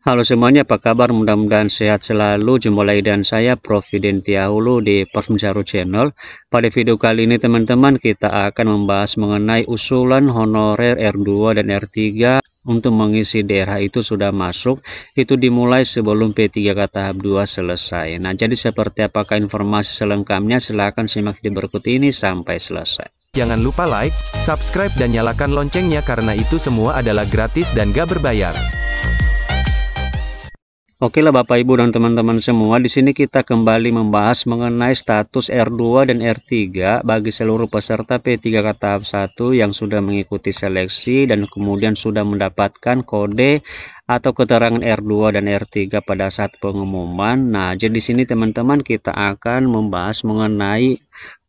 Halo semuanya, apa kabar? Mudah-mudahan sehat selalu. Jumpa lagi dengan saya, Prof. Widentia Hulu di Prof Mencari Channel. Pada video kali ini teman-teman, kita akan membahas mengenai usulan honorer R2 dan R3 untuk mengisi DRH itu sudah masuk. Itu dimulai sebelum P3K tahap 2 selesai. Nah, jadi seperti apakah informasi selengkapnya? Silahkan simak video berikut ini sampai selesai. Jangan lupa like, subscribe dan nyalakan loncengnya karena itu semua adalah gratis dan gak berbayar. Oke lah Bapak Ibu dan teman-teman semua, di sini kita kembali membahas mengenai status R2 dan R3 bagi seluruh peserta P3K tahap 1 yang sudah mengikuti seleksi dan kemudian sudah mendapatkan kode atau keterangan R2 dan R3 pada saat pengumuman. Nah, jadi di sini teman-teman kita akan membahas mengenai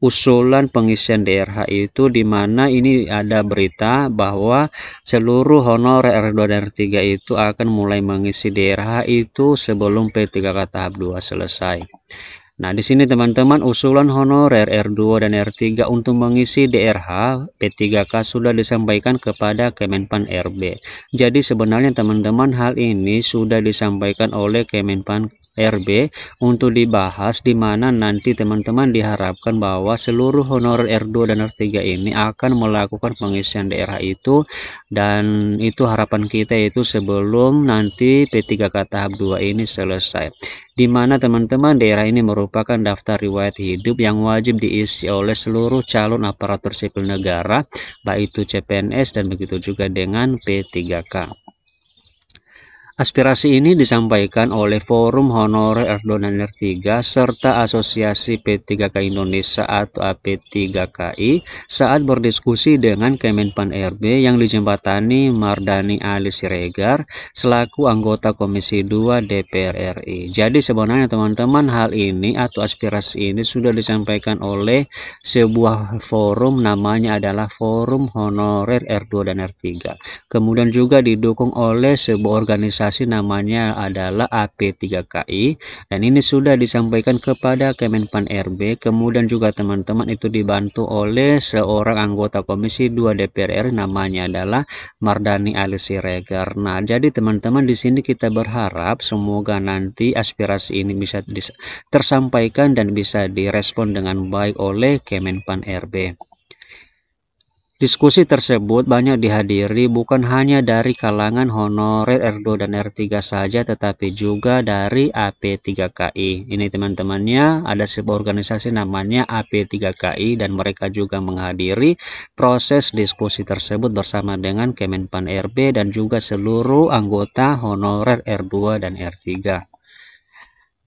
usulan pengisian DRH itu, di mana ini ada berita bahwa seluruh honorer R2 dan R3 itu akan mulai mengisi DRH itu sebelum P3K tahap 2 selesai. Nah, di sini teman-teman usulan honorer R2 dan R3 untuk mengisi DRH P3K sudah disampaikan kepada Kemenpan RB. Jadi sebenarnya teman-teman hal ini sudah disampaikan oleh Kemenpan RB untuk dibahas, di mana nanti teman-teman diharapkan bahwa seluruh honorer R2 dan R3 ini akan melakukan pengisian DRH itu, dan itu harapan kita itu sebelum nanti P3K tahap 2 ini selesai, di mana teman-teman daerah ini merupakan daftar riwayat hidup yang wajib diisi oleh seluruh calon aparatur sipil negara, baik itu CPNS dan begitu juga dengan P3K. Aspirasi ini disampaikan oleh Forum Honorer R2 dan R3 serta Asosiasi P3K Indonesia atau AP3KI saat berdiskusi dengan Kemenpan RB yang dijembatani Mardani Ali Siregar selaku anggota Komisi 2 DPR RI. Jadi sebenarnya teman-teman hal ini atau aspirasi ini sudah disampaikan oleh sebuah forum, namanya adalah Forum Honorer R2 dan R3. Kemudian juga didukung oleh sebuah organisasi namanya adalah AP3KI, dan ini sudah disampaikan kepada Kemenpan RB. Kemudian juga teman-teman itu dibantu oleh seorang anggota Komisi 2 DPR RI, namanya adalah Mardani Ali Siregar. Nah, jadi teman-teman di sini kita berharap semoga nanti aspirasi ini bisa tersampaikan dan bisa direspon dengan baik oleh Kemenpan RB. Diskusi tersebut banyak dihadiri bukan hanya dari kalangan honorer R2 dan R3 saja, tetapi juga dari AP3KI. Ini teman-temannya ada sebuah organisasi namanya AP3KI, dan mereka juga menghadiri proses diskusi tersebut bersama dengan Kemenpan RB dan juga seluruh anggota honorer R2 dan R3.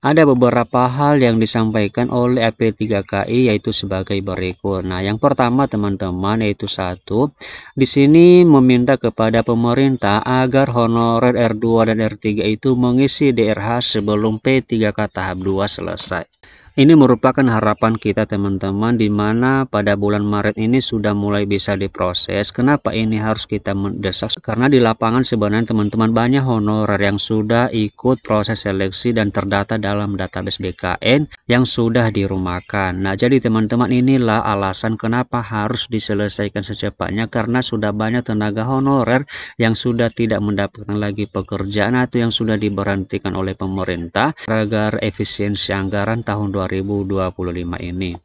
Ada beberapa hal yang disampaikan oleh AP3KI yaitu sebagai berikut. Nah, yang pertama teman-teman yaitu satu, di sini meminta kepada pemerintah agar honorer R2 dan R3 itu mengisi DRH sebelum P3K tahap 2 selesai. Ini merupakan harapan kita teman-teman, di mana pada bulan Maret ini sudah mulai bisa diproses. Kenapa ini harus kita mendesak? Karena di lapangan sebenarnya teman-teman banyak honorer yang sudah ikut proses seleksi dan terdata dalam database BKN yang sudah dirumahkan. Nah, jadi teman-teman inilah alasan kenapa harus diselesaikan secepatnya, karena sudah banyak tenaga honorer yang sudah tidak mendapatkan lagi pekerjaan atau yang sudah diberhentikan oleh pemerintah agar efisiensi anggaran tahun 2025 ini.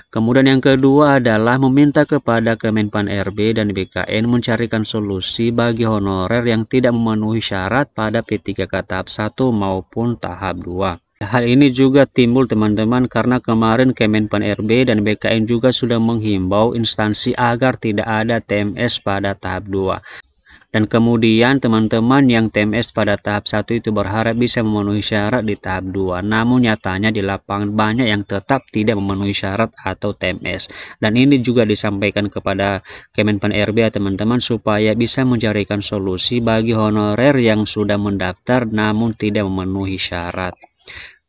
Kemudian yang kedua adalah meminta kepada Kemenpan RB dan BKN mencarikan solusi bagi honorer yang tidak memenuhi syarat pada P3K tahap 1 maupun tahap 2. Hal ini juga timbul teman-teman karena kemarin Kemenpan RB dan BKN juga sudah menghimbau instansi agar tidak ada TMS pada tahap 2. Dan kemudian teman-teman yang TMS pada tahap 1 itu berharap bisa memenuhi syarat di tahap 2. Namun nyatanya di lapangan banyak yang tetap tidak memenuhi syarat atau TMS. Dan ini juga disampaikan kepada Kemenpan RB teman-teman supaya bisa mencarikan solusi bagi honorer yang sudah mendaftar namun tidak memenuhi syarat.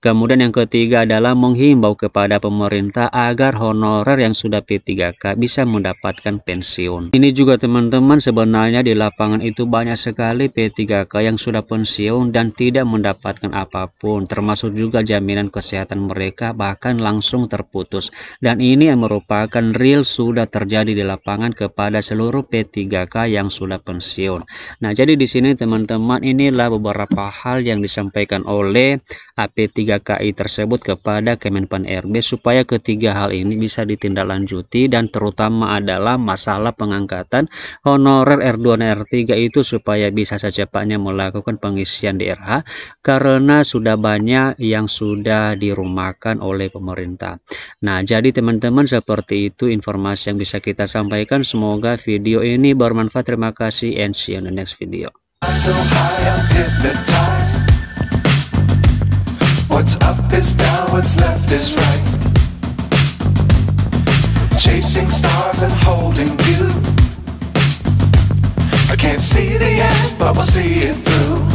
Kemudian yang ketiga adalah menghimbau kepada pemerintah agar honorer yang sudah P3K bisa mendapatkan pensiun. Ini juga teman-teman, sebenarnya di lapangan itu banyak sekali P3K yang sudah pensiun dan tidak mendapatkan apapun, termasuk juga jaminan kesehatan mereka bahkan langsung terputus. Dan ini yang merupakan real sudah terjadi di lapangan kepada seluruh P3K yang sudah pensiun. Nah, jadi di sini teman-teman, inilah beberapa hal yang disampaikan oleh AP3KI tersebut kepada Kemenpan RB supaya ketiga hal ini bisa ditindaklanjuti, dan terutama adalah masalah pengangkatan honorer R2 dan R3 itu supaya bisa secepatnya melakukan pengisian DRH karena sudah banyak yang sudah dirumahkan oleh pemerintah. Nah, jadi teman-teman, seperti itu informasi yang bisa kita sampaikan. Semoga video ini bermanfaat. Terima kasih and see you in the next video. So high, I'm hypnotized. What's up is down, what's left is right. Chasing stars and holding you. I can't see the end, but we'll see it through.